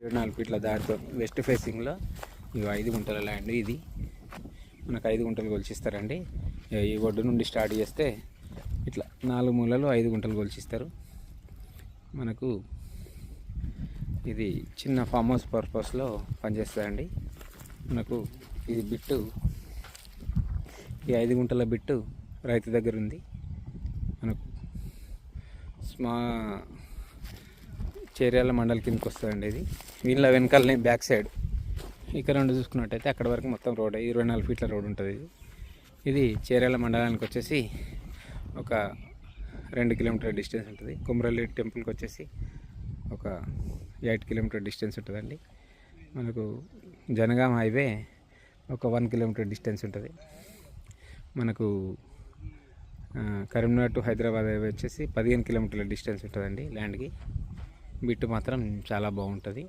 24 ఫీట్ల దారితో వెస్ట్ ఫేసింగ్లో ఇవి 5 గుంటల ల్యాండ్. ఇది మనకు 5 గుంటలు కొలిచిస్తారండి. ఈ ఒడ్డు నుండి స్టార్ట్ చేస్తే ఇట్లా 4 మూలలు 5 గుంటలు కొలిచిస్తారు. మనకు ఇది చిన్న ఫామ్ హౌస్ పర్పస్లో పనిచేస్తుందండి. మనకు ఇది బిట్టు, ఈ 5 గుంటల బిట్టు రైతు దగ్గర ఉంది. మనకు చేర్యాల మండలి కిందకి వస్తుందండి. ఇది వీళ్ళ వెనకాలనే బ్యాక్ సైడ్ ఇక్కడ నుండి చూసుకున్నట్టయితే అక్కడ వరకు మొత్తం రోడ్ 24 ఫీట్ల రోడ్ ఉంటుంది. ఇది చేర్యాల మండలానికి వచ్చేసి ఒక 2 కిలోమీటర్ డిస్టెన్స్ ఉంటుంది. కుమ్రల్లి టెంపుల్కి వచ్చేసి ఒక 8 కిలోమీటర్ డిస్టెన్స్ ఉంటుందండి. మనకు జనగాం హైవే ఒక 1 కిలోమీటర్ డిస్టెన్స్ ఉంటుంది. మనకు కరీంనగర్ టు హైదరాబాద్ హైవే వచ్చేసి 15 కిలోమీటర్ల డిస్టెన్స్ ఉంటుందండి ల్యాండ్కి. బిట్టు మాత్రం చాలా బాగుంటుంది.